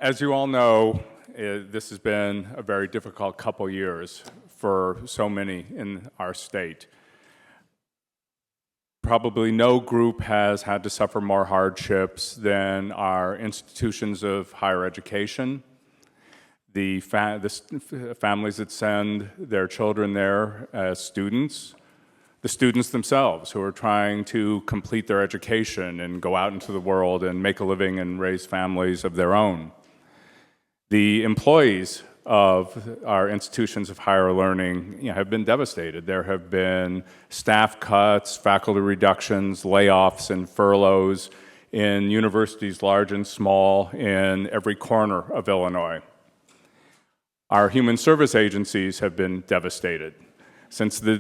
As you all know, this has been a very difficult couple years for so many in our state. Probably no group has had to suffer more hardships than our institutions of higher education, the families that send their children there as students, the students themselves who are trying to complete their education and go out into the world and make a living and raise families of their own. The employees of our institutions of higher learning have been devastated. There have been staff cuts, faculty reductions, layoffs, and furloughs in universities large and small in every corner of Illinois. Our human service agencies have been devastated. Since the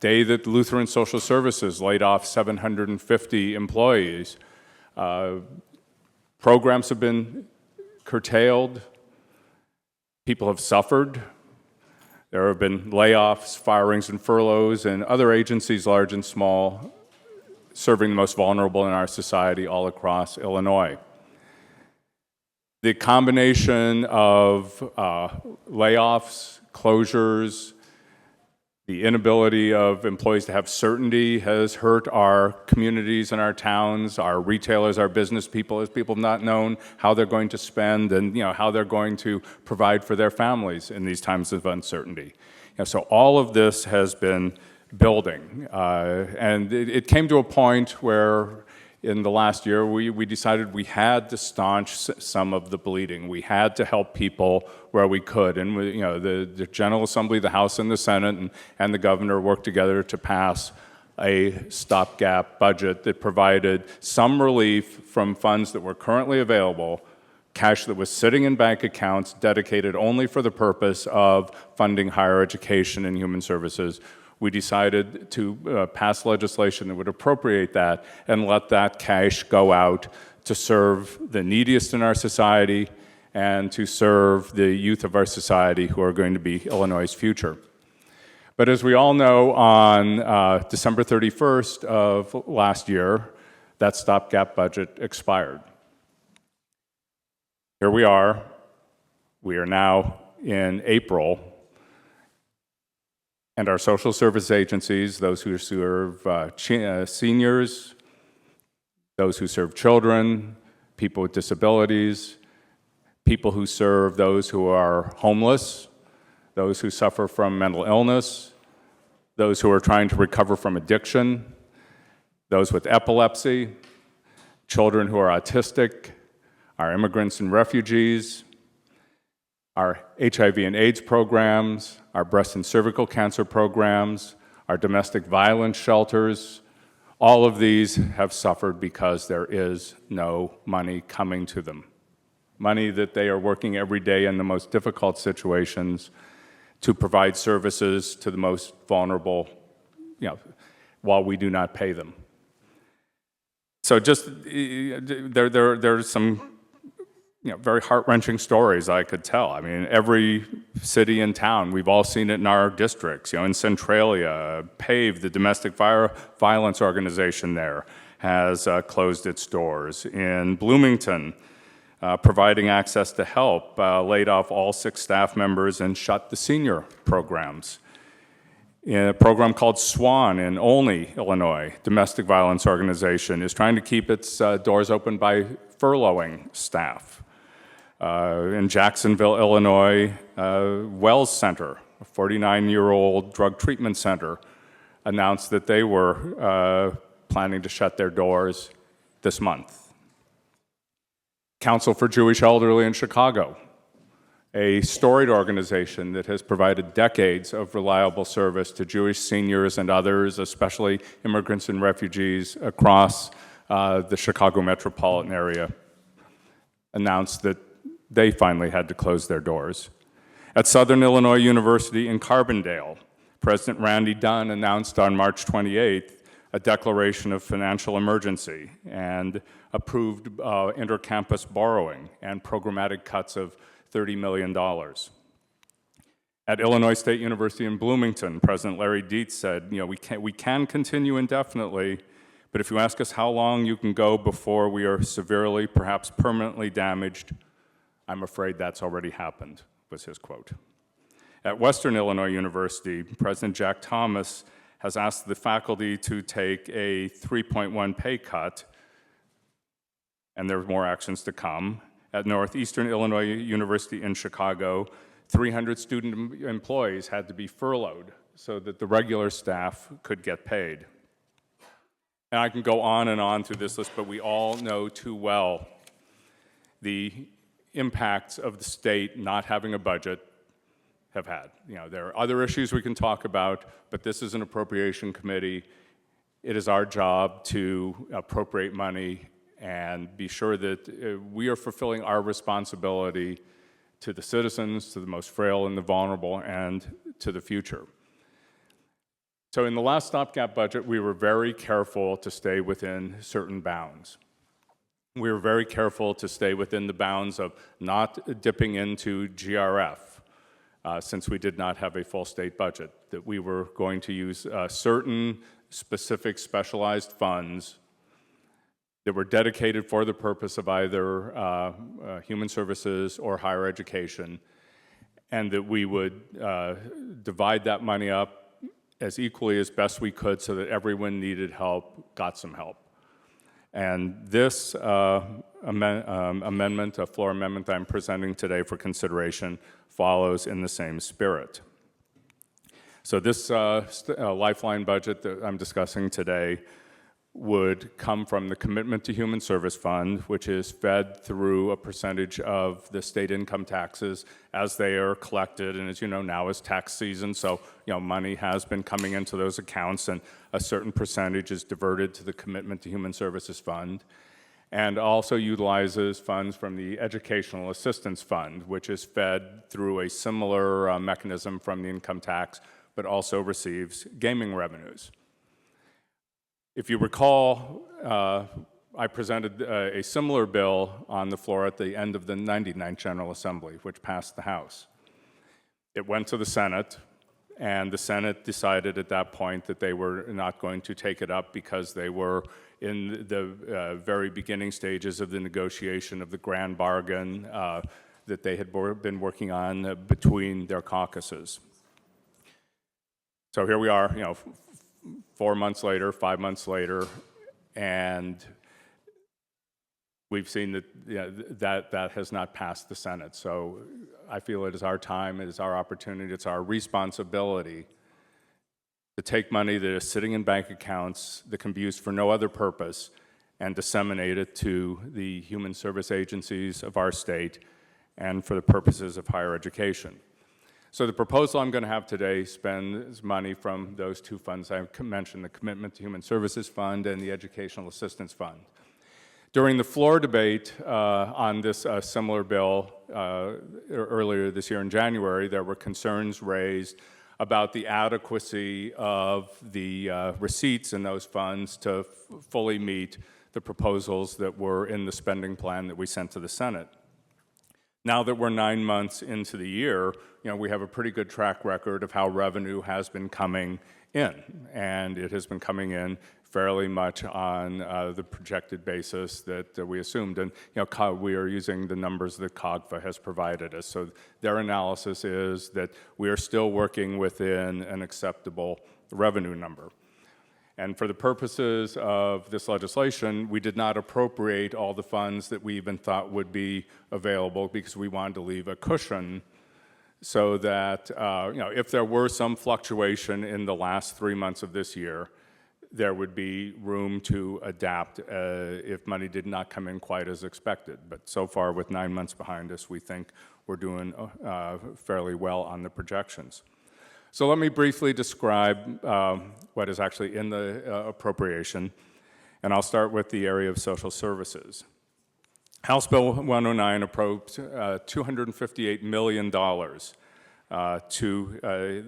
day that Lutheran Social Services laid off 750 employees, programs have been curtailed, people have suffered. There have been layoffs, firings, and furloughs, and other agencies, large and small, serving the most vulnerable in our society all across Illinois. The combination of layoffs, closures, the inability of employees to have certainty has hurt our communities and our towns, our retailers, our business people, as people have not known how they're going to spend and how they're going to provide for their families in these times of uncertainty. So all of this has been building, and it came to a point where in the last year we decided we had to staunch some of the bleeding. We had to help people where we could, and the General Assembly, the House and the Senate and the governor worked together to pass a stopgap budget that provided some relief from funds that were currently available, cash that was sitting in bank accounts dedicated only for the purpose of funding higher education and human services. We decided to pass legislation that would appropriate that and let that cash go out to serve the neediest in our society and to serve the youth of our society who are going to be Illinois' future. But as we all know, on December 31st of last year, that stopgap budget expired. Here we are. We are now in April. And our social service agencies, those who serve seniors, those who serve children, people with disabilities, people who serve those who are homeless, those who suffer from mental illness, those who are trying to recover from addiction, those with epilepsy, children who are autistic, our immigrants and refugees, our HIV and AIDS programs, our breast and cervical cancer programs, our domestic violence shelters, all of these have suffered because there is no money coming to them. Money that they are working every day in the most difficult situations to provide services to the most vulnerable, while we do not pay them. So just, there's some very heart-wrenching stories I could tell. I mean, every city and town, we've all seen it in our districts. In Centralia, PAVE, the domestic violence organization there, has closed its doors. In Bloomington, providing access to help, laid off all 6 staff members and shut the senior programs. In a program called SWAN in Olney, Illinois, domestic violence organization, is trying to keep its doors open by furloughing staff. In Jacksonville, Illinois, Wells Center, a 49-year-old drug treatment center, announced that they were planning to shut their doors this month. Council for Jewish Elderly in Chicago, a storied organization that has provided decades of reliable service to Jewish seniors and others, especially immigrants and refugees across the Chicago metropolitan area, announced that they finally had to close their doors. At Southern Illinois University in Carbondale, President Randy Dunn announced on March 28th a declaration of financial emergency and approved intercampus borrowing and programmatic cuts of $30 million. At Illinois State University in Bloomington, President Larry Dietz said, we can continue indefinitely, But if you ask us how long you can go before we are severely, perhaps permanently damaged, I'm afraid that's already happened, was his quote. At Western Illinois University, President Jack Thomas has asked the faculty to take a 3.1 pay cut, and there are more actions to come. At Northeastern Illinois University in Chicago, 300 student employees had to be furloughed so that the regular staff could get paid. And I can go on and on through this list, but we all know too well the impacts of the state not having a budget have had. There are other issues we can talk about, but this is an appropriation committee. It is our job to appropriate money and be sure that we are fulfilling our responsibility to the citizens, to the most frail and the vulnerable, and to the future. So in the last stopgap budget, we were very careful to stay within certain bounds. We were very careful to stay within the bounds of not dipping into GRF, since we did not have a full state budget, that we were going to use certain specific specialized funds that were dedicated for the purpose of either human services or higher education, and that we would divide that money up as equally as best we could so that everyone needed help got some help. And this amendment, a floor amendment that I'm presenting today for consideration, follows in the same spirit. So this lifeline budget that I'm discussing today would come from the Commitment to Human Service Fund, which is fed through a percentage of the state income taxes as they are collected. And as you know, now is tax season, so money has been coming into those accounts, and a certain percentage is diverted to the Commitment to Human Services Fund, and also utilizes funds from the Educational Assistance Fund, which is fed through a similar mechanism from the income tax, but also receives gaming revenues. If you recall, I presented a similar bill on the floor at the end of the 99th General Assembly, which passed the House. It went to the Senate, and the Senate decided at that point that they were not going to take it up because they were in the very beginning stages of the negotiation of the grand bargain that they had been working on between their caucuses. So here we are, 4 months later, 5 months later, and we've seen that that has not passed the Senate. So I feel it is our time, it is our opportunity, it's our responsibility to take money that is sitting in bank accounts that can be used for no other purpose and disseminate it to the human service agencies of our state and for the purposes of higher education. So the proposal I'm going to have today spends money from those two funds I mentioned, the Commitment to Human Services Fund and the Educational Assistance Fund. During the floor debate on this similar bill earlier this year in January, there were concerns raised about the adequacy of the receipts in those funds to fully meet the proposals that were in the spending plan that we sent to the Senate. Now that we're 9 months into the year, we have a pretty good track record of how revenue has been coming in, and it has been coming in fairly much on the projected basis that we assumed. And we are using the numbers that COGFA has provided us. So their analysis is that we are still working within an acceptable revenue number. And for the purposes of this legislation, we did not appropriate all the funds that we even thought would be available because we wanted to leave a cushion so that if there were some fluctuation in the last 3 months of this year, there would be room to adapt if money did not come in quite as expected. But so far, with 9 months behind us, we think we're doing fairly well on the projections. So let me briefly describe what is actually in the appropriation, and I'll start with the area of social services. House Bill 109 approved $258 million to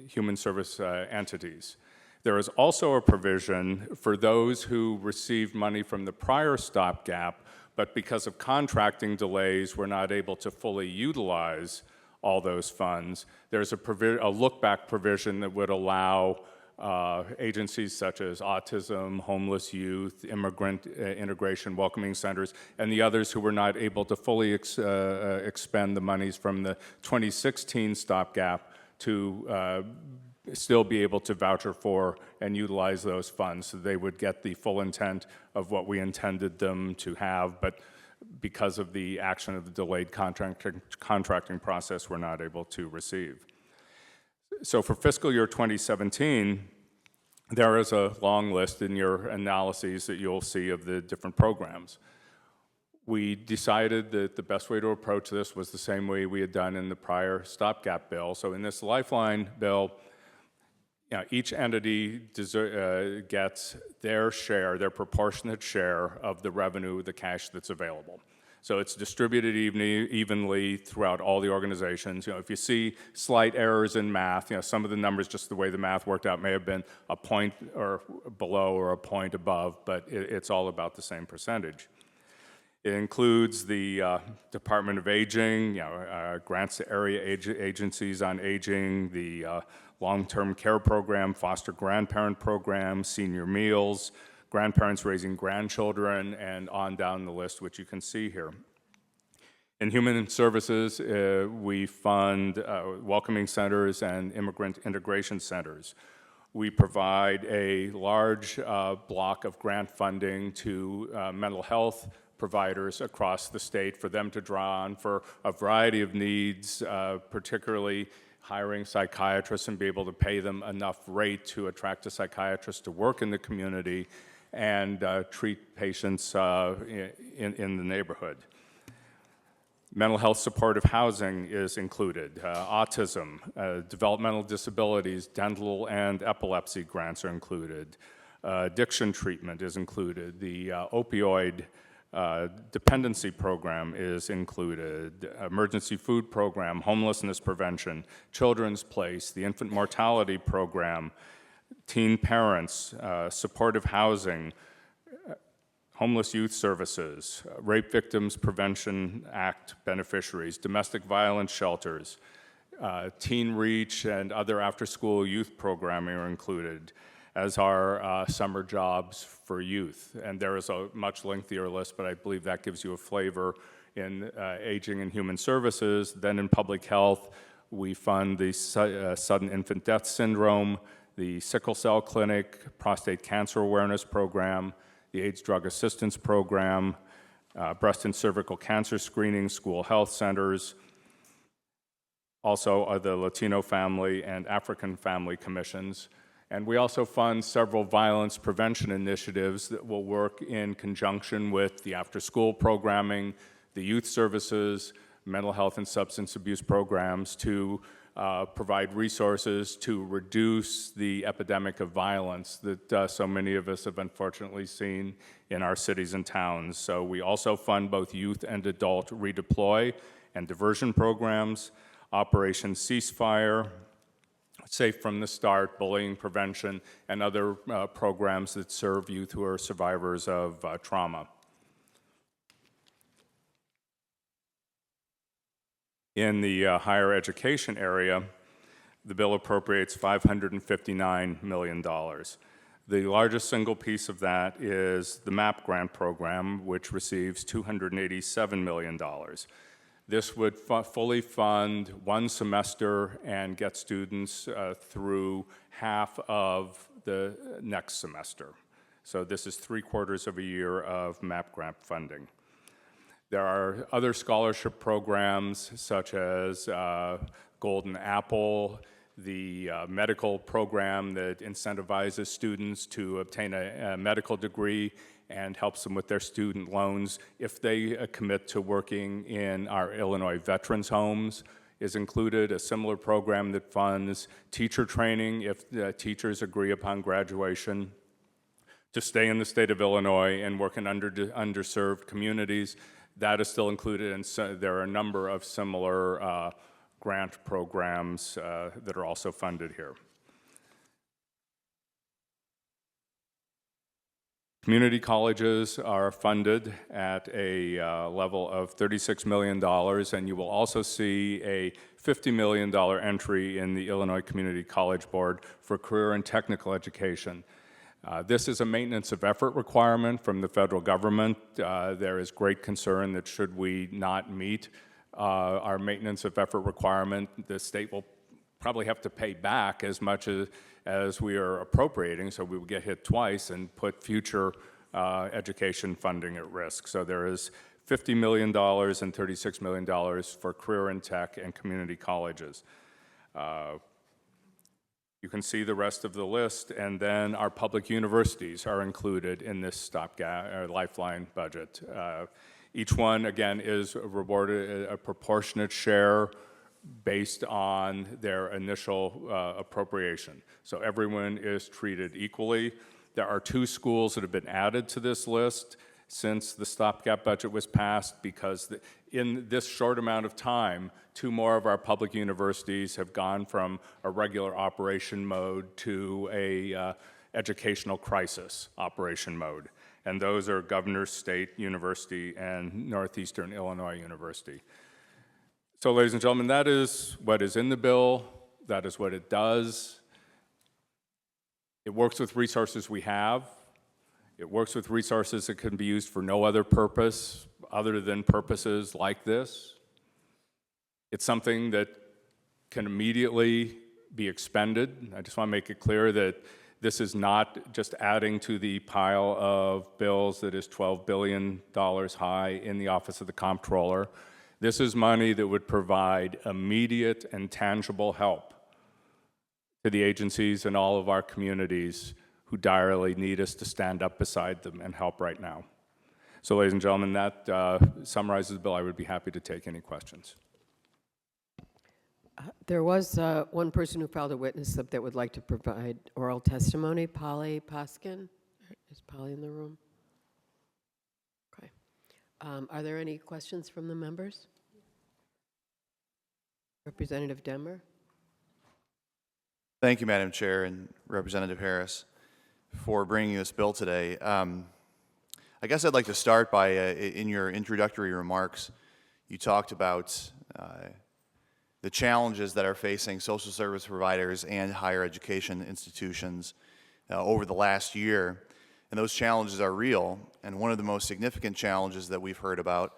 human service entities. There is also a provision for those who received money from the prior stopgap, but because of contracting delays were not able to fully utilize all those funds. There's a look-back provision that would allow agencies such as autism, homeless youth, immigrant integration welcoming centers, and the others who were not able to fully expend the monies from the 2016 Stopgap to still be able to voucher for and utilize those funds, so they would get the full intent of what we intended them to have, but because of the action of the delayed contracting process, we're not able to receive. So for fiscal year 2017, there is a long list in your analyses that you'll see of the different programs. We decided that the best way to approach this was the same way we had done in the prior stopgap bill. So in this Lifeline bill, each entity gets their share, their proportionate share of the revenue, the cash that's available. So it's distributed evenly throughout all the organizations. If you see slight errors in math, some of the numbers, just the way the math worked out, may have been a point or below or a point above, but it's all about the same percentage. It includes the Department of Aging, grants to area agencies on aging, the long-term care program, foster grandparent program, senior meals, grandparents raising grandchildren, and on down the list, which you can see here. In human services, we fund welcoming centers and immigrant integration centers. We provide a large block of grant funding to mental health providers across the state for them to draw on for a variety of needs, particularly hiring psychiatrists and be able to pay them enough rate to attract a psychiatrist to work in the community and treat patients in the neighborhood. Mental health supportive housing is included. Autism, developmental disabilities, dental and epilepsy grants are included. Addiction treatment is included. The opioid dependency program is included. Emergency food program, homelessness prevention, children's place, the infant mortality program, teen parents, supportive housing, homeless youth services, Rape Victims Prevention Act beneficiaries, domestic violence shelters, Teen Reach and other after-school youth programming are included, as are summer jobs for youth. And there is a much lengthier list, but I believe that gives you a flavor in aging and human services. Then in public health, we fund the sudden infant death syndrome, the sickle cell clinic, prostate cancer awareness program, the AIDS drug assistance program, breast and cervical cancer screening, school health centers. Also are the Latino Family and African Family Commissions. And we also fund several violence prevention initiatives that will work in conjunction with the after-school programming, the youth services, mental health and substance abuse programs to provide resources to reduce the epidemic of violence that so many of us have unfortunately seen in our cities and towns. So we also fund both youth and adult redeploy and diversion programs, Operation Ceasefire, Safe from the Start, bullying prevention, and other programs that serve youth who are survivors of trauma. In the higher education area, the bill appropriates $559 million. The largest single piece of that is the MAP grant program, which receives $287 million. This would fully fund one semester and get students through half of the next semester. So this is 3/4 of a year of MAP grant funding. There are other scholarship programs such as Golden Apple, the medical program that incentivizes students to obtain a medical degree and helps them with their student loans if they commit to working in our Illinois veterans homes is included. A similar program that funds teacher training if the teachers agree upon graduation to stay in the state of Illinois and work in underserved communities. That is still included, and so there are a number of similar grant programs that are also funded here. Community colleges are funded at a level of $36 million, and you will also see a $50 million entry in the Illinois Community College Board for career and technical education. This is a maintenance of effort requirement from the federal government. There is great concern that should we not meet our maintenance of effort requirement, the state will probably have to pay back as much as we are appropriating, so we will get hit twice and put future education funding at risk. So there is $50 million and $36 million for career and tech and community colleges. You can see the rest of the list, and then our public universities are included in this stopgap lifeline budget. Each one, again, is rewarded a proportionate share based on their initial appropriation. So everyone is treated equally. There are 2 schools that have been added to this list since the stopgap budget was passed, because in this short amount of time, 2 more of our public universities have gone from a regular operation mode to a educational crisis operation mode. And those are Governor's State University and Northeastern Illinois University. So, ladies and gentlemen, that is what is in the bill. That is what it does. It works with resources we have. It works with resources that can be used for no other purpose other than purposes like this. It's something that can immediately be expended. I just want to make it clear that this is not just adding to the pile of bills that is $12 billion high in the Office of the Comptroller. This is money that would provide immediate and tangible help to the agencies and all of our communities who direly need us to stand up beside them and help right now. So, ladies and gentlemen, that summarizes the bill. I would be happy to take any questions. There was one person who filed a witness slip that would like to provide oral testimony. Polly Poskin. Is Polly in the room? Okay. Are there any questions from the members? Representative Demmer. Thank you, Madam Chair and Representative Harris, for bringing this bill today. I guess I'd like to start by, in your introductory remarks, you talked about the challenges that are facing social service providers and higher education institutions over the last year. And those challenges are real. And one of the most significant challenges that we've heard about,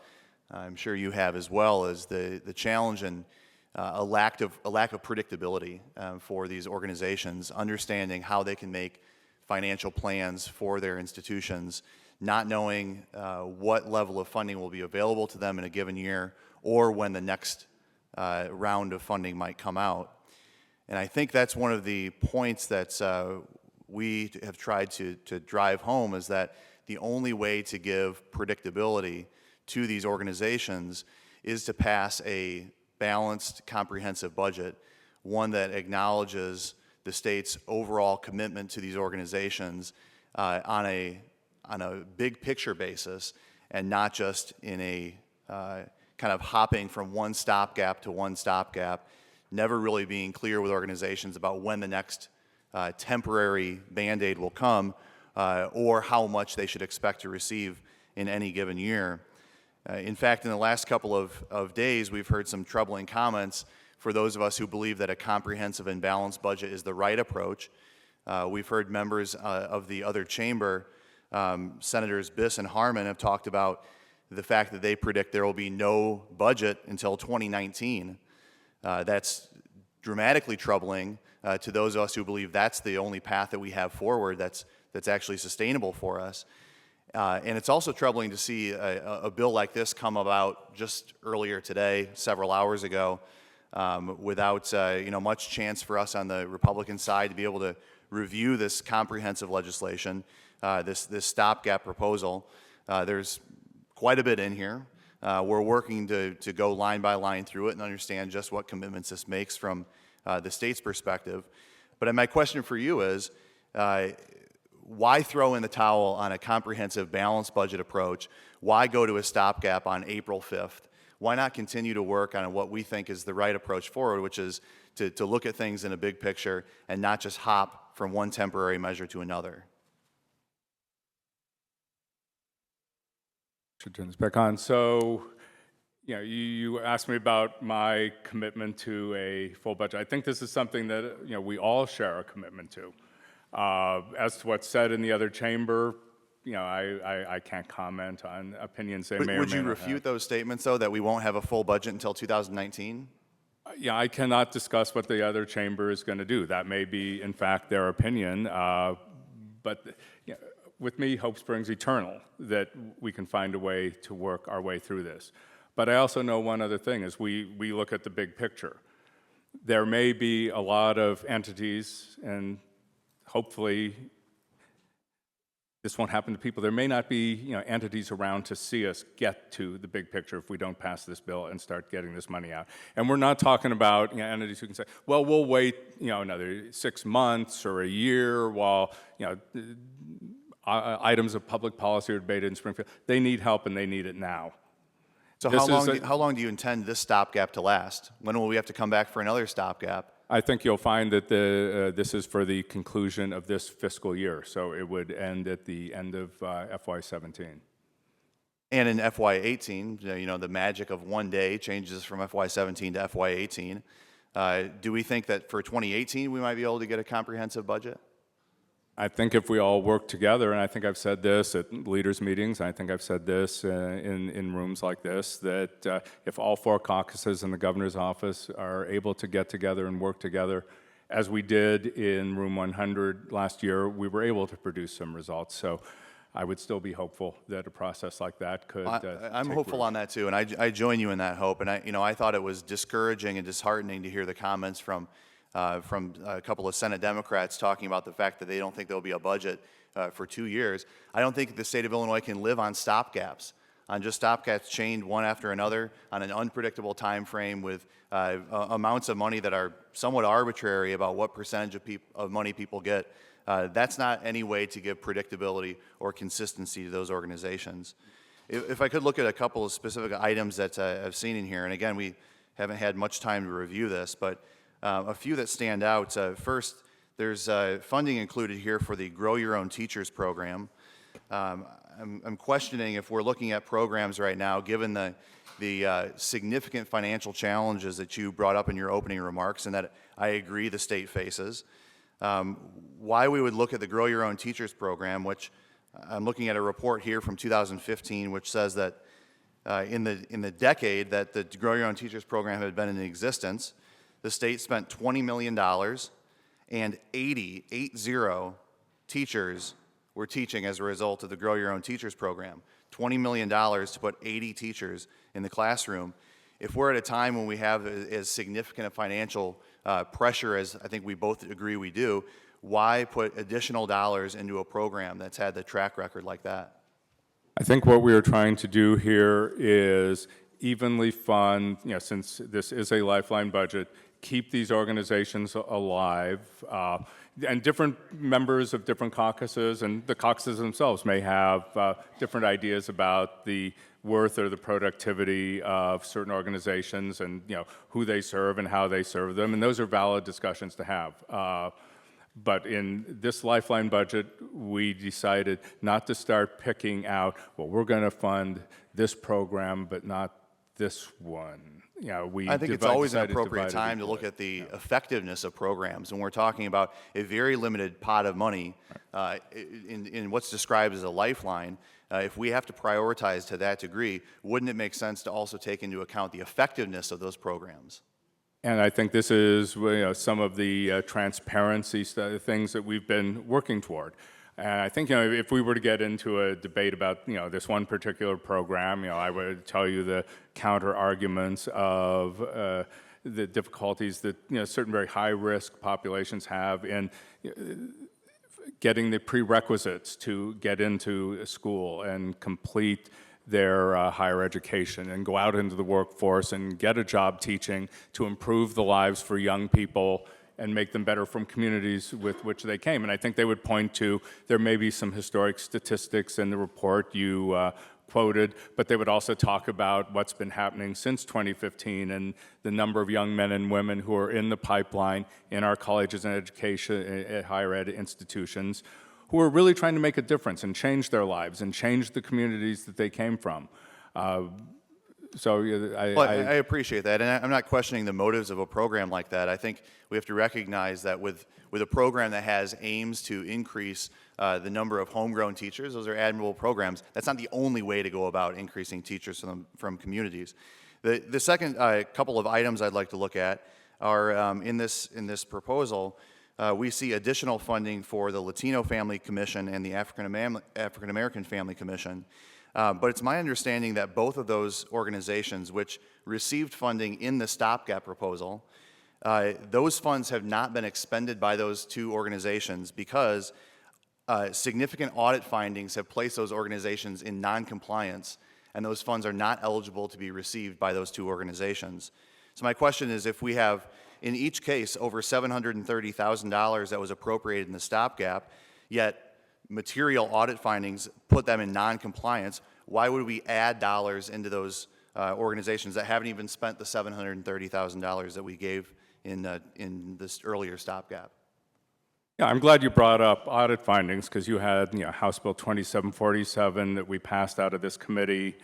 I'm sure you have as well, is the challenge and a lack of predictability for these organizations, understanding how they can make financial plans for their institutions, not knowing what level of funding will be available to them in a given year or when the next round of funding might come out. And I think that's one of the points that we have tried to drive home, is that the only way to give predictability to these organizations is to pass a balanced, comprehensive budget, one that acknowledges the state's overall commitment to these organizations on a big picture basis, and not just in a kind of hopping from one stopgap to one stopgap, never really being clear with organizations about when the next temporary Band-Aid will come or how much they should expect to receive in any given year. In fact, in the last couple of days, we've heard some troubling comments for those of us who believe that a comprehensive and balanced budget is the right approach. We've heard members of the other chamber, Senators Biss and Harmon, have talked about the fact that they predict there will be no budget until 2019. That's dramatically troubling to those of us who believe that's the only path that we have forward that's actually sustainable for us. And it's also troubling to see a bill like this come about just earlier today, several hours ago, without much chance for us on the Republican side to be able to review this comprehensive legislation, this stopgap proposal. There's quite a bit in here. We're working to go line by line through it and understand just what commitments this makes from the state's perspective. But my question for you is, why throw in the towel on a comprehensive, balanced budget approach? Why go to a stopgap on April 5th? Why not continue to work on what we think is the right approach forward, which is to look at things in a big picture and not just hop from one temporary measure to another? Should turn this back on. So, you asked me about my commitment to a full budget. I think this is something that, we all share a commitment to. As to what's said in the other chamber, I can't comment on opinions they may or Would may you not refute have. those statements, though, that we won't have a full budget until 2019? Yeah, I cannot discuss what the other chamber is going to do. That may be, in fact, their opinion. But with me, hope springs eternal that we can find a way to work our way through this. But I also know one other thing is we look at the big picture. There may be a lot of entities, and hopefully this won't happen to people. There may not be entities around to see us get to the big picture if we don't pass this bill and start getting this money out. And we're not talking about entities who can say, well, we'll wait another 6 months or a year while items of public policy are debated in Springfield. They need help and they need it now. So how long do you intend this stopgap to last? When will we have to come back for another stopgap? I think you'll find that this is for the conclusion of this fiscal year, so it would end at the end of FY17. And in FY18, the magic of one day changes from FY17 to FY18. Do we think that for 2018 we might be able to get a comprehensive budget? I think if we all work together, and I think I've said this at leaders' meetings, and I think I've said this in rooms like this, that if all 4 caucuses in the governor's office are able to get together and work together, as we did in room 100 last year, we were able to produce some results. So I would still be hopeful that a process like that could I'm hopeful on that too, and I join you in that hope. And I thought it was discouraging and disheartening to hear the comments from a couple of Senate Democrats talking about the fact that they don't think there'll be a budget for 2 years. I don't think the state of Illinois can live on stopgaps, on just stopgaps chained one after another on an unpredictable time frame with amounts of money that are somewhat arbitrary about what percentage of money people get. That's not any way to give predictability or consistency to those organizations. If I could look at a couple of specific items that I've seen in here, and again, we haven't had much time to review this, but a few that stand out. First, there's funding included here for the Grow Your Own Teachers program. I'm questioning if we're looking at programs right now, given the significant financial challenges that you brought up in your opening remarks, and that I agree the state faces, why we would look at the Grow Your Own Teachers program, which I'm looking at a report here from 2015, which says that in the decade that the Grow Your Own Teachers program had been in existence, the state spent $20 million, and 80 teachers were teaching as a result of the Grow Your Own Teachers program. $20 million to put 80 teachers in the classroom. If we're at a time when we have as significant a financial pressure as I think we both agree we do, why put additional dollars into a program that's had the track record like that? I think what we are trying to do here is evenly fund, since this is a lifeline budget, keep these organizations alive. And different members of different caucuses and the caucuses themselves may have different ideas about the worth or the productivity of certain organizations and who they serve and how they serve them. And those are valid discussions to have. But in this lifeline budget, we decided not to start picking out, well, we're going to fund this program, but not this one. I think it's always an appropriate time to look at the effectiveness of programs. And we're talking about a very limited pot of money in what's described as a lifeline. If we have to prioritize to that degree, wouldn't it make sense to also take into account the effectiveness of those programs? And I think this is some of the transparency things that we've been working toward. And I think if we were to get into a debate about this one particular program, I would tell you the counter arguments of the difficulties that certain very high risk populations have in getting the prerequisites to get into school and complete their higher education and go out into the workforce and get a job teaching to improve the lives for young people and make them better from communities with which they came. And I think they would point to, there may be some historic statistics in the report you quoted, but they would also talk about what's been happening since 2015 and the number of young men and women who are in the pipeline in our colleges and education, higher ed institutions, who are really trying to make a difference and change their lives and change the communities that they came from. So yeah, Well, I appreciate that, and I'm not questioning the motives of a program like that. I think we have to recognize that with a program that has aims to increase the number of homegrown teachers, those are admirable programs. That's not the only way to go about increasing teachers from communities. The second couple of items I'd like to look at are in this proposal. We see additional funding for the Latino Family Commission and the African American Family Commission. But it's my understanding that both of those organizations, which received funding in the Stopgap proposal, those funds have not been expended by those two organizations because significant audit findings have placed those organizations in non-compliance, and those funds are not eligible to be received by those two organizations. So my question is, if we have, in each case, over $730,000 that was appropriated in the Stopgap, yet material audit findings put them in non-compliance, why would we add dollars into those organizations that haven't even spent the $730,000 that we gave in this earlier Stopgap? Yeah, I'm glad you brought up audit findings because you had House Bill 2747 that we passed out of this committee,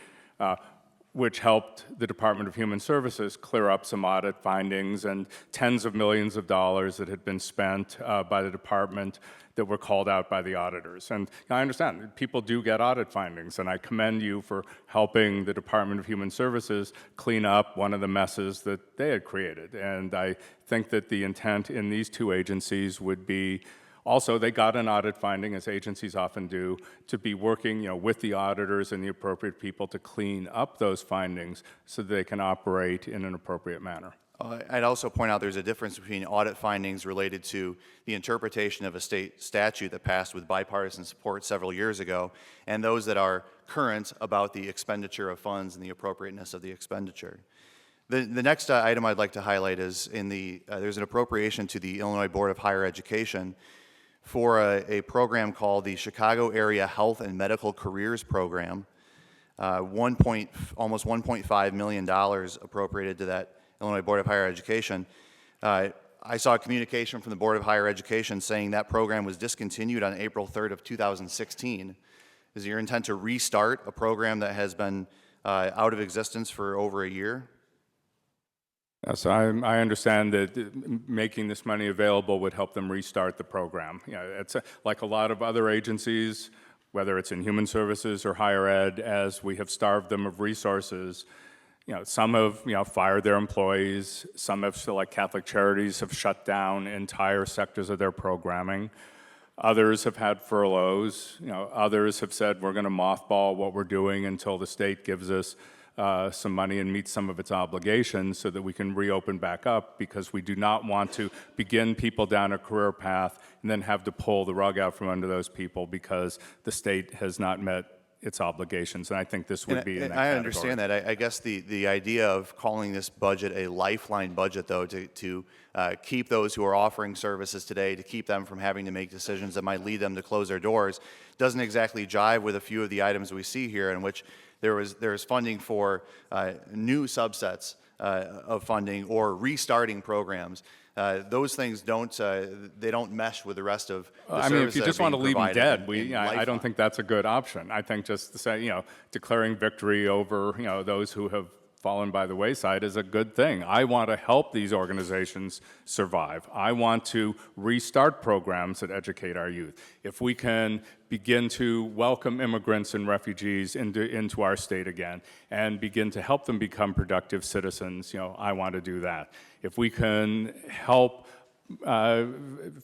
which helped the Department of Human Services clear up some audit findings and tens of millions of dollars that had been spent by the department that were called out by the auditors. And I understand people do get audit findings, and I commend you for helping the Department of Human Services clean up one of the messes that they had created. And I think that the intent in these two agencies would be also, they got an audit finding, as agencies often do, to be working with the auditors and the appropriate people to clean up those findings so that they can operate in an appropriate manner. I'd also point out there's a difference between audit findings related to the interpretation of a state statute that passed with bipartisan support several years ago and those that are current about the expenditure of funds and the appropriateness of the expenditure. The next item I'd like to highlight is there's an appropriation to the Illinois Board of Higher Education for a program called the Chicago Area Health and Medical Careers Program, almost $1.5 million appropriated to that Illinois Board of Higher Education. I saw a communication from the Board of Higher Education saying that program was discontinued on April 3rd of 2016. Is it your intent to restart a program that has been out of existence for over a year? Yes, I understand that making this money available would help them restart the program. It's like a lot of other agencies, whether it's in human services or higher ed, as we have starved them of resources. Some have fired their employees. Some have, like Catholic Charities, have shut down entire sectors of their programming. Others have had furloughs. Others have said we're going to mothball what we're doing until the state gives us some money and meet some of its obligations so that we can reopen back up, because we do not want to begin people down a career path and then have to pull the rug out from under those people because the state has not met its obligations. And I think this would be in that category. I understand that. I guess the idea of calling this budget a lifeline budget, though, to keep those who are offering services today, to keep them from having to make decisions that might lead them to close their doors, doesn't exactly jive with a few of the items we see here, in which there is funding for new subsets of funding or restarting programs. Those things don't mesh with the rest of the services. If you just want to leave them dead, I don't Lifeline. think that's a good option. I think just to say, declaring victory over, those who have fallen by the wayside is a good thing. I want to help these organizations survive. I want to restart programs that educate our youth. If we can begin to welcome immigrants and refugees into our state again and begin to help them become productive citizens, I want to do that. If we can help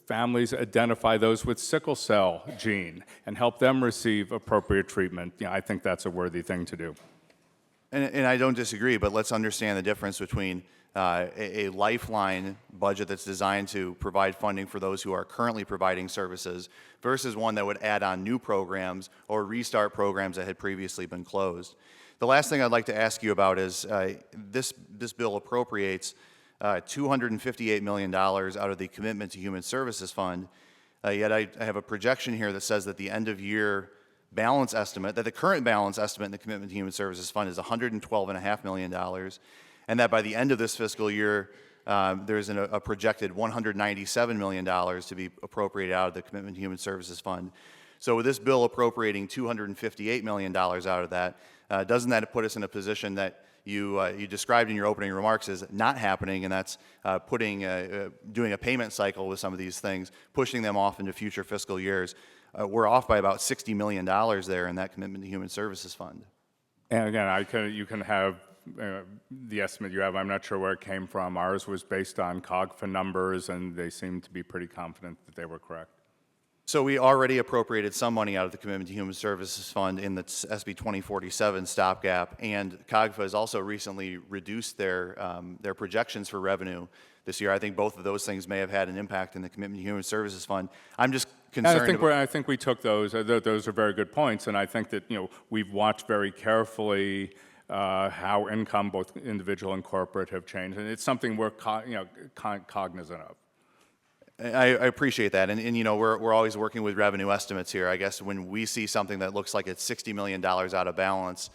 families identify those with sickle cell gene and help them receive appropriate treatment, I think that's a worthy thing to do. And I don't disagree, but let's understand the difference between a lifeline budget that's designed to provide funding for those who are currently providing services versus one that would add on new programs or restart programs that had previously been closed. The last thing I'd like to ask you about is this bill appropriates $258 million out of the Commitment to Human Services Fund, yet I have a projection here that says that the end-of-year balance estimate, that the current balance estimate in the Commitment to Human Services Fund is $112.5 million, and that by the end of this fiscal year, there's a projected $197 million to be appropriated out of the Commitment to Human Services Fund. So with this bill appropriating $258 million out of that, doesn't that put us in a position that you described in your opening remarks as not happening, and that's doing a payment cycle with some of these things, pushing them off into future fiscal years. We're off by about $60 million there in that Commitment to Human Services Fund. And again, you can have the estimate you have. I'm not sure where it came from. Ours was based on COGFA numbers, and they seem to be pretty confident that they were correct. So we already appropriated some money out of the Commitment to Human Services Fund in the SB 2047 stopgap, and COGFA has also recently reduced their projections for revenue this year. I think both of those things may have had an impact in the Commitment to Human Services Fund. I'm just concerned. I think we took those. Those are very good points, and I think that we've watched very carefully how income, both individual and corporate, have changed, and it's something we're cognizant of. I appreciate that, and we're always working with revenue estimates here. I guess when we see something that looks like it's $60 million out of balance,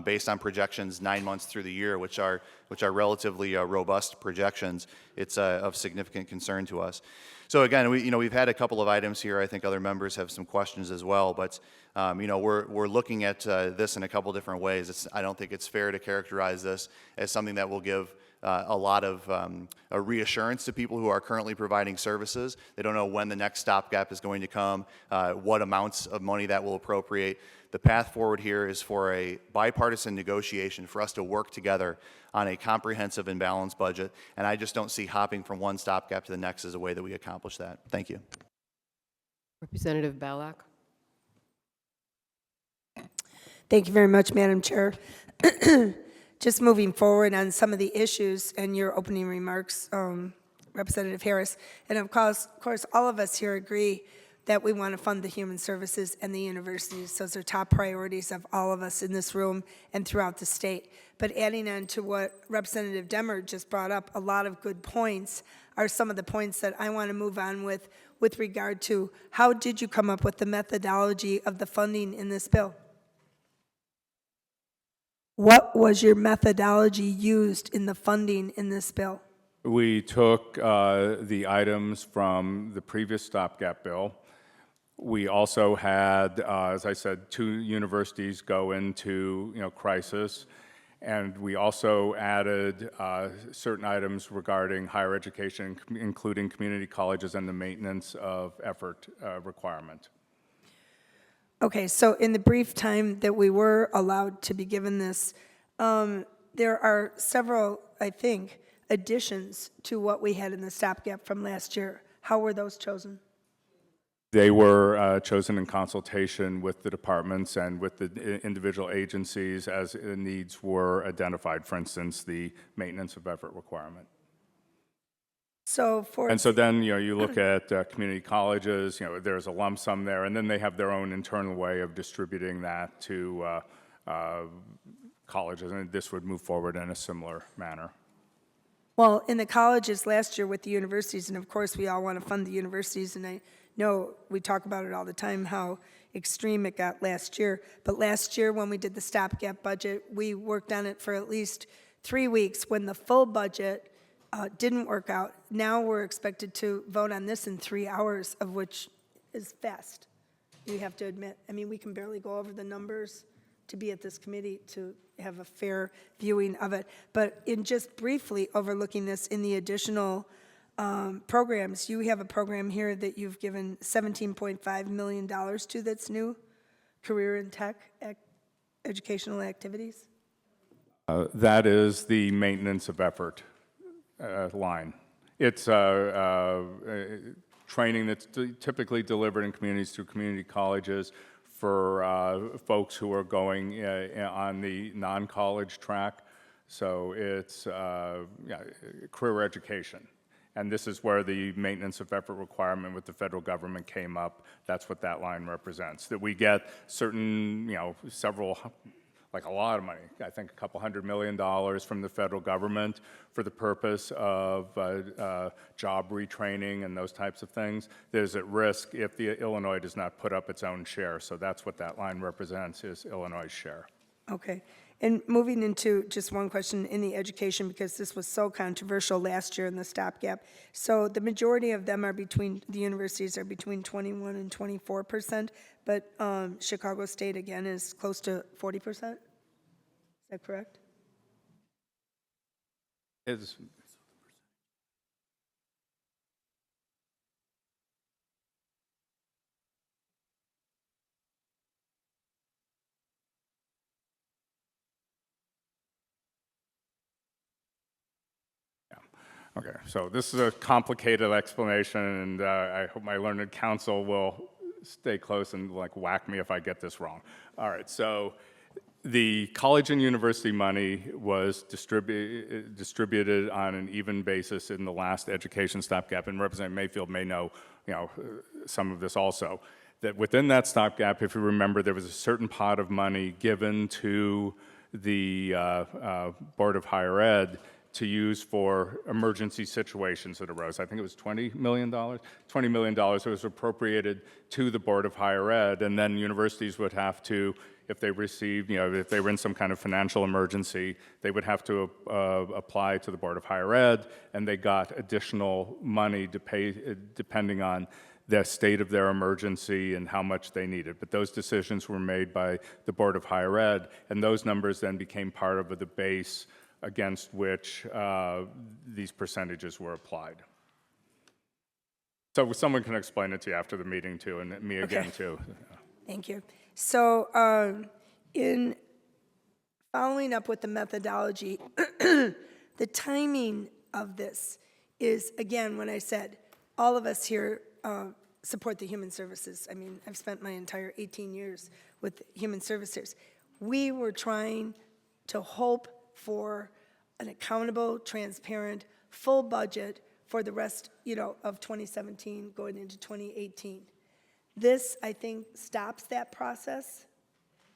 based on projections 9 months through the year, which are relatively robust projections, it's of significant concern to us. So again, we've had a couple of items here. I think other members have some questions as well, but we're looking at this in a couple different ways. I don't think it's fair to characterize this as something that will give a lot of a reassurance to people who are currently providing services. They don't know when the next stopgap is going to come, what amounts of money that will appropriate. The path forward here is for a bipartisan negotiation for us to work together on a comprehensive and balanced budget, and I just don't see hopping from one stopgap to the next as a way that we accomplish that. Thank you. Representative Balak. Thank you very much, Madam Chair. Just moving forward on some of the issues and your opening remarks, Representative Harris, and of course, all of us here agree that we want to fund the human services and the universities. Those are top priorities of all of us in this room and throughout the state. But adding on to what Representative Demmer just brought up, a lot of good points are some of the points that I want to move on with regard to how did you come up with the methodology of the funding in this bill? What was your methodology used in the funding in this bill? We took the items from the previous stopgap bill. We also had, as I said, 2 universities go into crisis, and we also added certain items regarding higher education, including community colleges and the maintenance of effort requirement. Okay, so in the brief time that we were allowed to be given this, there are several, I think, additions to what we had in the stopgap from last year. How were those chosen? They were chosen in consultation with the departments and with the individual agencies as needs were identified, for instance, the maintenance of effort requirement. So then, you look at community colleges, there's a lump sum there, and then they have their own internal way of distributing that to colleges, and this would move forward in a similar manner. Well, in the colleges last year with the universities, and of course we all want to fund the universities, and I know we talk about it all the time, how extreme it got last year. But last year when we did the stopgap budget, we worked on it for at least 3 weeks. When the full budget didn't work out, now we're expected to vote on this in 3 hours, of which is fast, you have to admit. I mean, we can barely go over the numbers to be at this committee to have a fair viewing of it. But in just briefly overlooking this in the additional programs, you have a program here that you've given $17.5 million to that's new, career and tech educational activities? That is the maintenance of effort line. It's training that's typically delivered in communities through community colleges for folks who are going on the non-college track. So it's career education. And this is where the maintenance of effort requirement with the federal government came up. That's what that line represents. That we get certain, several, like a lot of money, I think a couple $100 million from the federal government for the purpose of job retraining and those types of things. There's at risk if the Illinois does not put up its own share. So that's what that line represents, is Illinois' share. Okay. And moving into just one question in the education, because this was so controversial last year in the stopgap. So the majority of them are between, the universities are between 21 and 24%, but Chicago State, again, is close to 40%? Is that correct? Is, okay, so this is a complicated explanation, and I hope my learned counsel will stay close and like whack me if I get this wrong. All right, so the college and university money was distributed on an even basis in the last education stopgap, and Representative Mayfield may know, some of this also. That within that stopgap, if you remember, there was a certain pot of money given to the Board of Higher Ed to use for emergency situations that arose. I think it was $20 million. $20 million was appropriated to the Board of Higher Ed, and then universities would have to, if they received, if they were in some kind of financial emergency, they would have to apply to the Board of Higher Ed, and they got additional money to pay depending on the state of their emergency and how much they needed. But those decisions were made by the Board of Higher Ed, and those numbers then became part of the base against which these percentages were applied. So someone can explain it to you after the meeting too, and me again too. Thank you. So in following up with the methodology, the timing of this is, again, when I said, all of us here support the human services. I mean, I've spent my entire 18 years with human services. We were trying to hope for an accountable, transparent, full budget for the rest, of 2017 going into 2018. This, I think, stops that process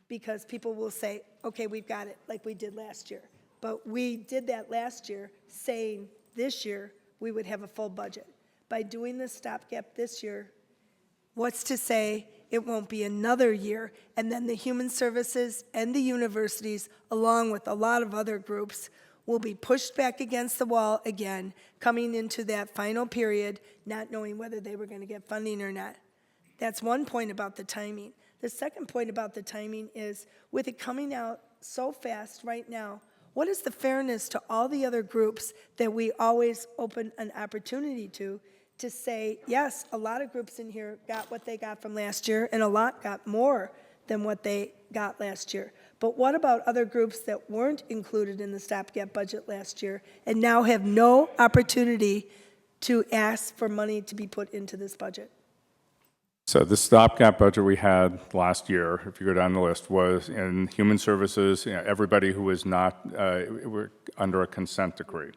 because people will say, okay, we've got it, like we did last year. But we did that last year, saying this year we would have a full budget. By doing this stopgap this year, what's to say it won't be another year, and then the human services and the universities, along with a lot of other groups, will be pushed back against the wall again, coming into that final period, not knowing whether they were going to get funding or not. That's one point about the timing. The second point about the timing is, with it coming out so fast right now, what is the fairness to all the other groups that we always open an opportunity to say, yes, a lot of groups in here got what they got from last year, and a lot got more than what they got last year. But what about other groups that weren't included in the stopgap budget last year and now have no opportunity to ask for money to be put into this budget? So the stopgap budget we had last year, if you go down the list, was in human services, everybody who was not were under a consent decree.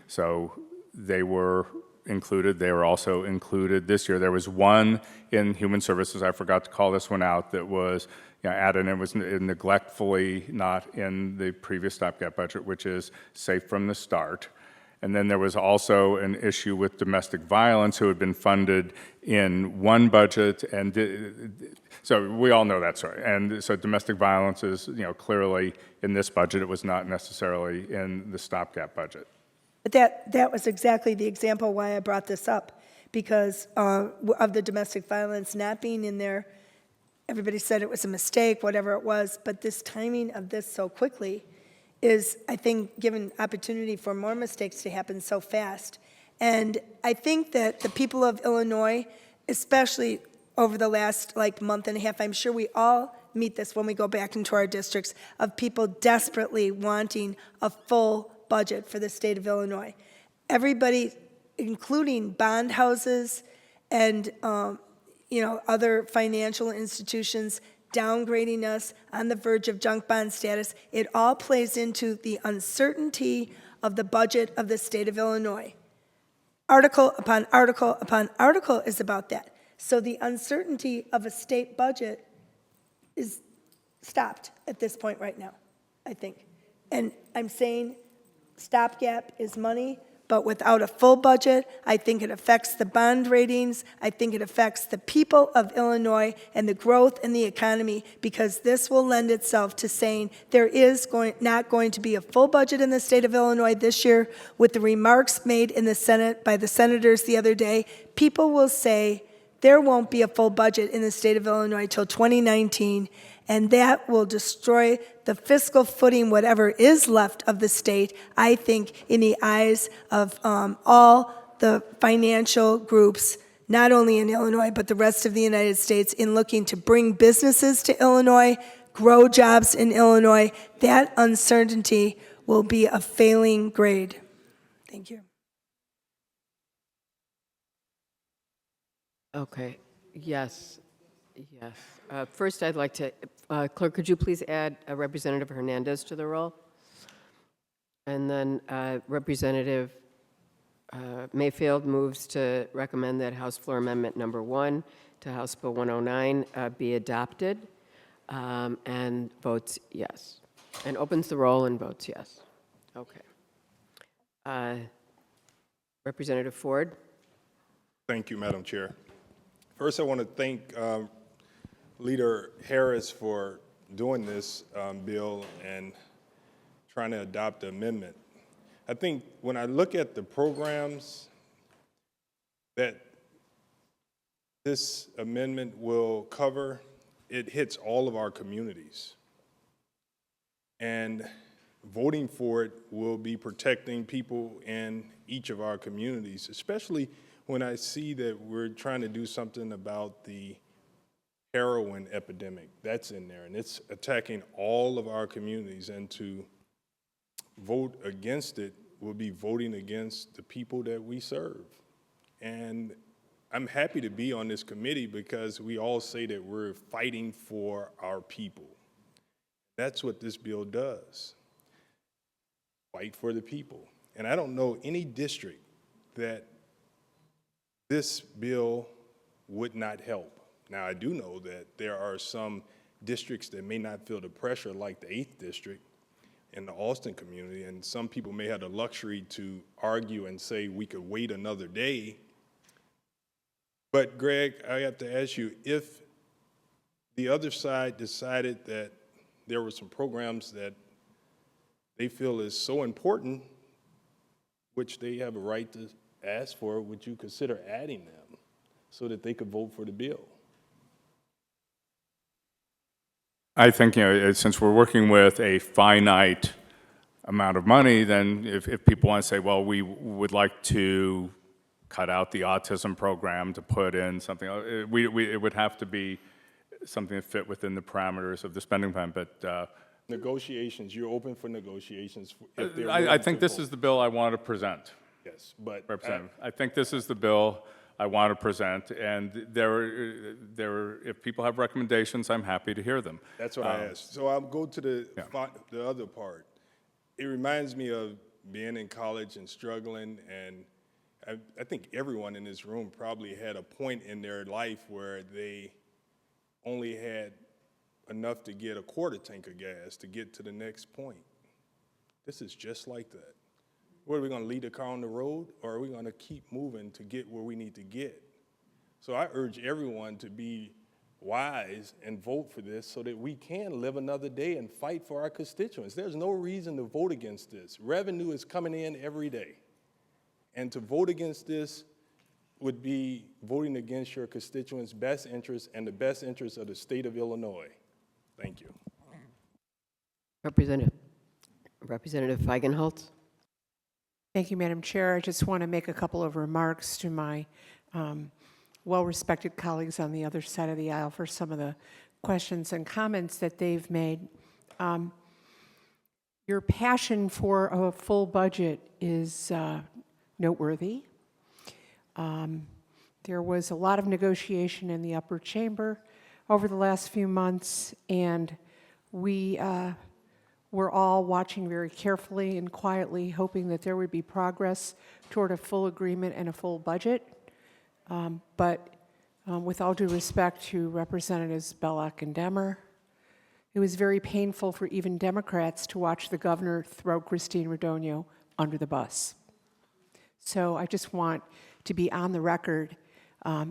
So they were included. They were also included this year. There was one in human services, I forgot to call this one out, that was added, and it was neglectfully not in the previous stopgap budget, which is Safe from the Start. And then there was also an issue with domestic violence, who had been funded in one budget, and so we all know that story. And so domestic violence is, clearly in this budget. It was not necessarily in the stopgap budget. But that was exactly the example why I brought this up, because of the domestic violence not being in there. Everybody said it was a mistake, whatever it was, but this timing of this so quickly is, I think, given opportunity for more mistakes to happen so fast. And I think that the people of Illinois, especially over the last month and a half, I'm sure we all meet this when we go back into our districts, of people desperately wanting a full budget for the state of Illinois. Everybody, including bond houses and other financial institutions, downgrading us, on the verge of junk bond status. It all plays into the uncertainty of the budget of the state of Illinois. Article upon article upon article is about that. So the uncertainty of a state budget is stopped at this point right now, I think. And I'm saying stopgap is money But without a full budget, I think it affects the bond ratings. I think it affects the people of Illinois and the growth in the economy, because this will lend itself to saying there is not going to be a full budget in the state of Illinois this year. With the remarks made in the Senate by the senators the other day, people will say there won't be a full budget in the state of Illinois till 2019, and that will destroy the fiscal footing, whatever is left of the state, I think, in the eyes of all the financial groups, not only in Illinois, but the rest of the United States, in looking to bring businesses to Illinois, grow jobs in Illinois. That uncertainty will be a failing grade. Thank you. Okay, yes, yes. First, I'd like to, Clerk, could you please add Representative Hernandez to the roll? And then Representative Mayfield moves to recommend that House Floor Amendment Number 1 to House Bill 109 be adopted, and votes yes. And opens the roll and votes yes. Okay. Representative Ford? Thank you, Madam Chair. First, I want to thank Leader Harris for doing this bill and trying to adopt the amendment. I think when I look at the programs that this amendment will cover, it hits all of our communities. And voting for it will be protecting people in each of our communities, especially when I see that we're trying to do something about the heroin epidemic. That's in there, and it's attacking all of our communities, and to vote against it will be voting against the people that we serve. And I'm happy to be on this committee because we all say that we're fighting for our people. That's what this bill does. Fight for the people. And I don't know any district that this bill would not help. Now, I do know that there are some districts that may not feel the pressure, like the 8th District in the Austin community, and some people may have the luxury to argue and say we could wait another day. But Greg, I have to ask you, if the other side decided that there were some programs that they feel is so important, which they have a right to ask for, would you consider adding them so that they could vote for the bill? I think, since we're working with a finite amount of money, then if people want to say, well, we would like to cut out the autism program to put in something, it would have to be something that fit within the parameters of the spending plan, but Negotiations, you're open for negotiations if they're I willing think to this vote. is the bill I want to present, Yes, but Representative. I think this is the bill I want to present, and if people have recommendations, I'm happy to hear them. that's what I asked. So I'll go to the other part. It reminds me of being in college and struggling, and I think everyone in this room probably had a point in their life where they only had enough to get a quarter tank of gas to get to the next point. This is just like that. What, are we going to leave the car on the road, or are we going to keep moving to get where we need to get? So I urge everyone to be wise and vote for this so that we can live another day and fight for our constituents. There's no reason to vote against this. Revenue is coming in every day. And to vote against this would be voting against your constituents' best interests and the best interests of the state of Illinois. Thank you. Representative Feigenholtz? Thank you, Madam Chair. I just want to make a couple of remarks to my well-respected colleagues on the other side of the aisle for some of the questions and comments that they've made. Your passion for a full budget is noteworthy. There was a lot of negotiation in the upper chamber over the last few months, and we were all watching very carefully and quietly, hoping that there would be progress toward a full agreement and a full budget. But with all due respect to Representatives Belloc and Demmer, it was very painful for even Democrats to watch the governor throw Christine Radogno under the bus. So I just want to be on the record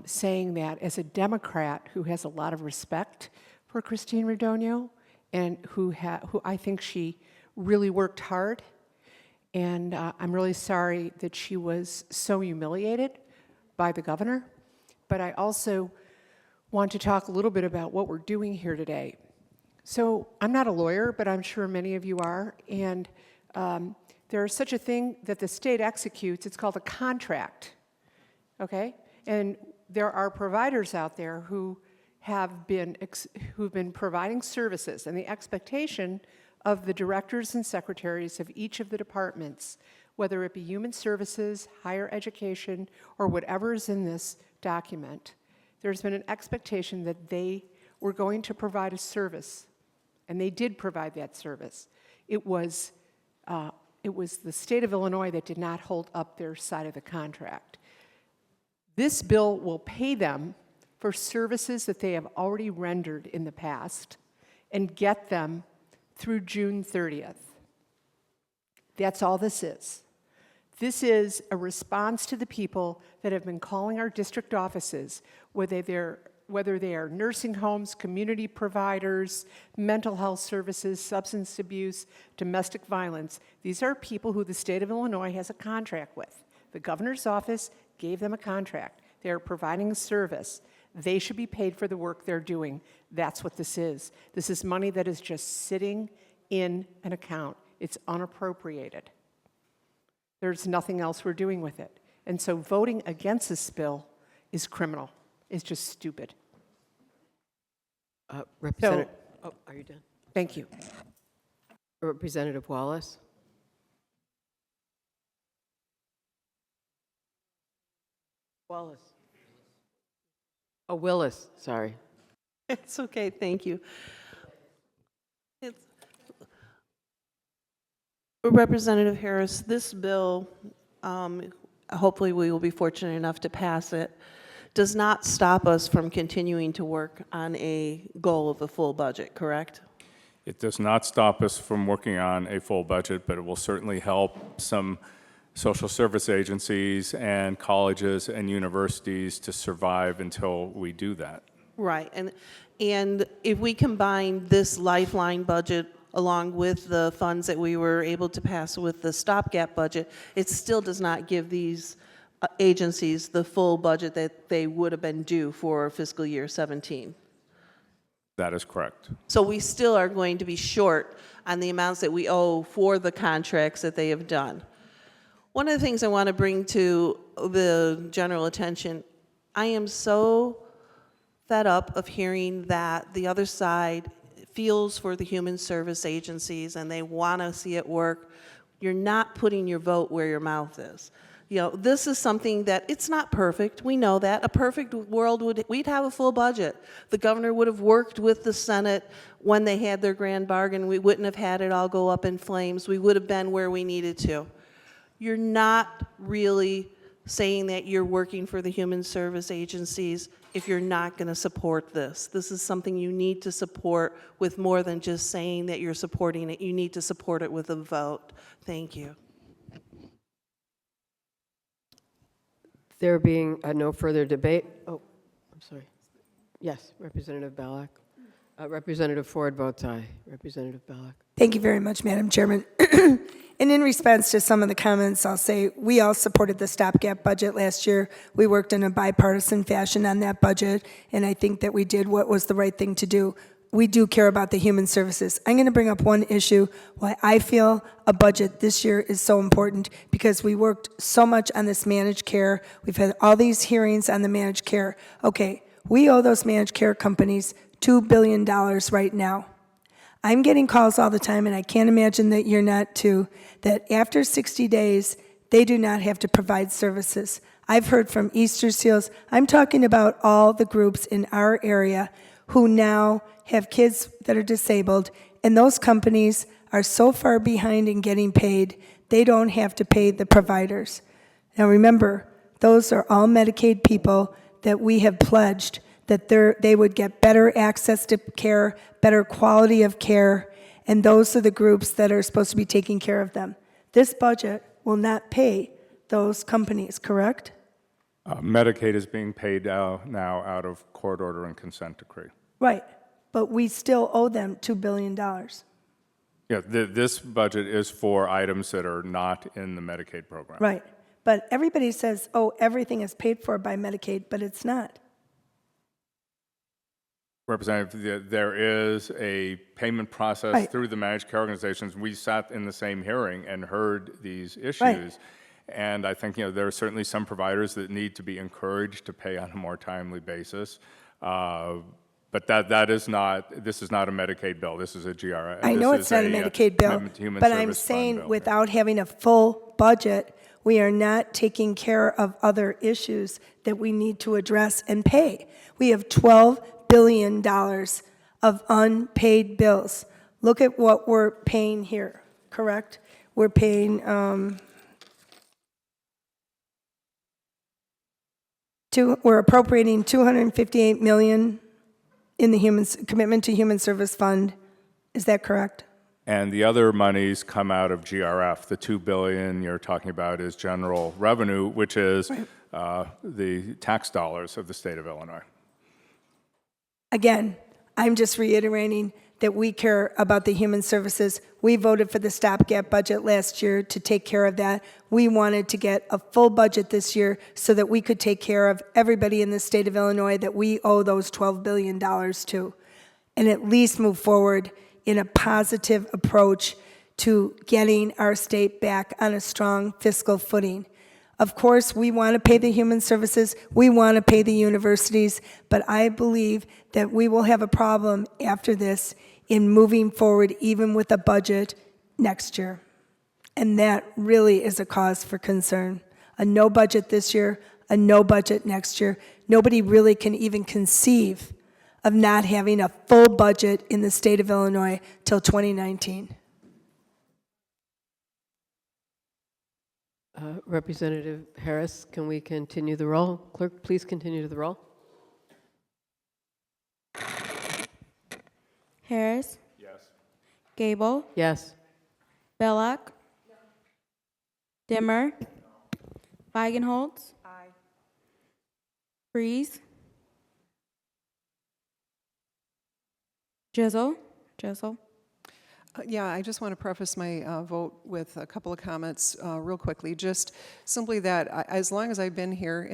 saying that as a Democrat who has a lot of respect for Christine Radogno and who I think she really worked hard, and I'm really sorry that she was so humiliated by the governor. But I also want to talk a little bit about what we're doing here today. So I'm not a lawyer, but I'm sure many of you are, and there is such a thing that the state executes. It's called a contract, okay? And there are providers out there who who've been providing services, and the expectation of the directors and secretaries of each of the departments, whether it be human services, higher education, or whatever is in this document, there's been an expectation that they were going to provide a service, and they did provide that service. It was the state of Illinois that did not hold up their side of the contract. This bill will pay them for services that they have already rendered in the past and get them through June 30th. That's all this is. This is a response to the people that have been calling our district offices, whether they are nursing homes, community providers, mental health services, substance abuse, domestic violence. These are people who the state of Illinois has a contract with. The governor's office gave them a contract. They are providing a service. They should be paid for the work they're doing. That's what this is. This is money that is just sitting in an account. It's unappropriated. There's nothing else we're doing with it. And so voting against this bill is criminal. It's just stupid. Representative, are you done? Thank you. Representative Wallace? Wallace. Oh, Willis, sorry. It's okay, thank you. Representative Harris, this bill, hopefully we will be fortunate enough to pass it, does not stop us from continuing to work on a goal of a full budget, correct? It does not stop us from working on a full budget, but it will certainly help some social service agencies and colleges and universities to survive until we do that. Right, and if we combine this lifeline budget along with the funds that we were able to pass with the stopgap budget, it still does not give these agencies the full budget that they would have been due for fiscal year 17. That is correct. So we still are going to be short on the amounts that we owe for the contracts that they have done. One of the things I want to bring to the general attention, I am so fed up of hearing that the other side feels for the human service agencies and they want to see it work. You're not putting your vote where your mouth is. You know, this is something that, it's not perfect, we know that. A perfect world, we'd have a full budget. The governor would have worked with the Senate when they had their grand bargain. We wouldn't have had it all go up in flames. We would have been where we needed to. You're not really saying that you're working for the human service agencies if you're not going to support this. This is something you need to support with more than just saying that you're supporting it. You need to support it with a vote. Thank you. There being no further debate, oh, I'm sorry. Yes, Representative Ballack. Representative Ford votes aye. Representative Ballack. Thank you very much, Madam Chairman. And in response to some of the comments, I'll say we all supported the stopgap budget last year. We worked in a bipartisan fashion on that budget, and I think that we did what was the right thing to do. We do care about the human services. I'm going to bring up one issue why I feel a budget this year is so important, because we worked so much on this managed care. We've had all these hearings on the managed care. Okay, we owe those managed care companies $2 billion right now. I'm getting calls all the time, and I can't imagine that you're not too, that after 60 days, they do not have to provide services. I've heard from Easter Seals. I'm talking about all the groups in our area who now have kids that are disabled, and those companies are so far behind in getting paid, they don't have to pay the providers. Now remember, those are all Medicaid people that we have pledged that they would get better access to care, better quality of care, and those are the groups that are supposed to be taking care of them. This budget will not pay those companies, correct? Medicaid is being paid now out of court order and consent decree. Right, but we still owe them $2 billion. Yeah, this budget is for items that are not in the Medicaid program. Right, but everybody says, oh, everything is paid for by Medicaid, but it's not. Representative, there is a payment process Right. through the managed care organizations. We sat in the same hearing and heard these issues. Right. And I think, there are certainly some providers that need to be encouraged to pay on a more timely basis. But that is not, this is not a Medicaid bill. This is a GRI. I know it's not a Medicaid bill, Commitment to Human but I'm Service Fund saying bill. without having a full budget, we are not taking care of other issues that we need to address and pay. We have $12 billion of unpaid bills. Look at what we're paying here, correct? We're paying, we're appropriating $258 million in the Commitment to Human Service Fund. Is that correct? And the other monies come out of GRF. The $2 billion you're talking about is general revenue, which is the tax dollars of the state of Illinois. Again, I'm just reiterating that we care about the human services. We voted for the stopgap budget last year to take care of that. We wanted to get a full budget this year so that we could take care of everybody in the state of Illinois that we owe those $12 billion to, and at least move forward in a positive approach to getting our state back on a strong fiscal footing. Of course, we want to pay the human services, we want to pay the universities, but I believe that we will have a problem after this in moving forward even with a budget next year. And that really is a cause for concern. A no budget this year, a no budget next year. Nobody really can even conceive of not having a full budget in the state of Illinois till 2019. Representative Harris, can we continue the roll? Clerk, please continue the roll. Harris. Yes. Gable. Yes. Belloc. Dimmer. Feigenholtz. Aye. Freeze. Jizzle. Yeah, I just want to preface my vote with a couple of comments real quickly. Just simply that as long as I've been here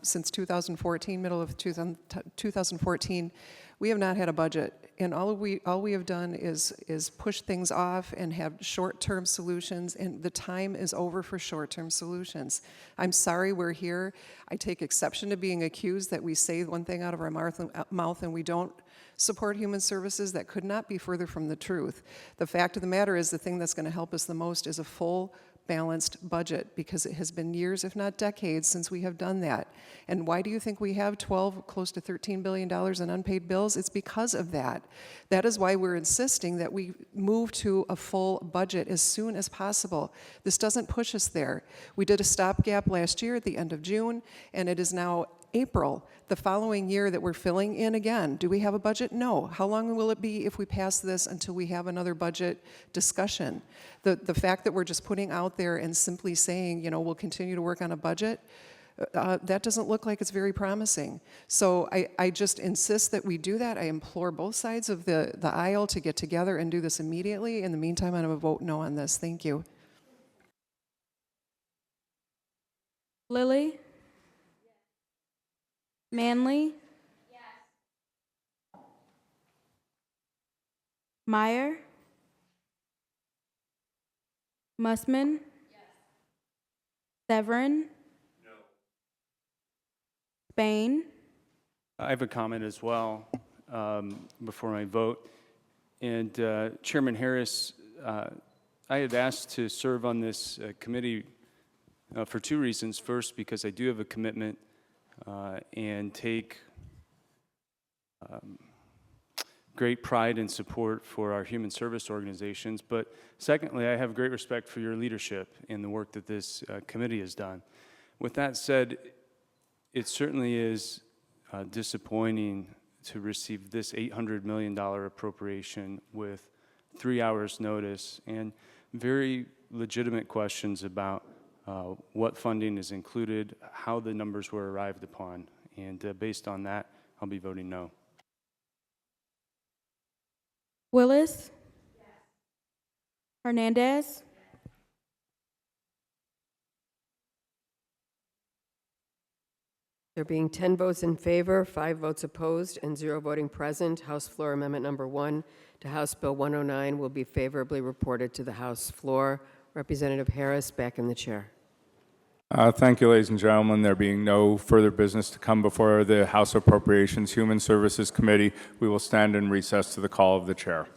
since 2014, middle of 2014, we have not had a budget. And all we have done is push things off and have short-term solutions, and the time is over for short-term solutions. I'm sorry we're here. I take exception to being accused that we say one thing out of our mouth and we don't support human services. That could not be further from the truth. The fact of the matter is the thing that's going to help us the most is a full, balanced budget, because it has been years, if not decades, since we have done that. And why do you think we have close to $13 billion in unpaid bills? It's because of that. That is why we're insisting that we move to a full budget as soon as possible. This doesn't push us there. We did a stopgap last year at the end of June, and it is now April, the following year, that we're filling in again. Do we have a budget? No. How long will it be if we pass this until we have another budget discussion? The fact that we're just putting out there and simply saying, we'll continue to work on a budget, that doesn't look like it's very promising. So I just insist that we do that. I implore both sides of the aisle to get together and do this immediately. In the meantime, I'm going to vote no on this. Thank you. Lilly. Manley. Yes. Meyer. Mussman. Yes. Severin. No. Spain. I have a comment as well before my vote. And Chairman Harris, I had asked to serve on this committee for two reasons. First, because I do have a commitment and take great pride and support for our human service organizations. But secondly, I have great respect for your leadership and the work that this committee has done. With that said, it certainly is disappointing to receive this $800 million appropriation with 3 hours notice and very legitimate questions about what funding is included, how the numbers were arrived upon, and based on that, I'll be voting no. Willis? Hernandez? There being 10 votes in favor, 5 votes opposed, and 0 voting present, House Floor Amendment Number 1 to House Bill 109 will be favorably reported to the House floor. Representative Harris, back in the chair. Thank you, ladies and gentlemen. There being no further business to come before the House Appropriations Human Services Committee, we will stand in recess to the call of the chair.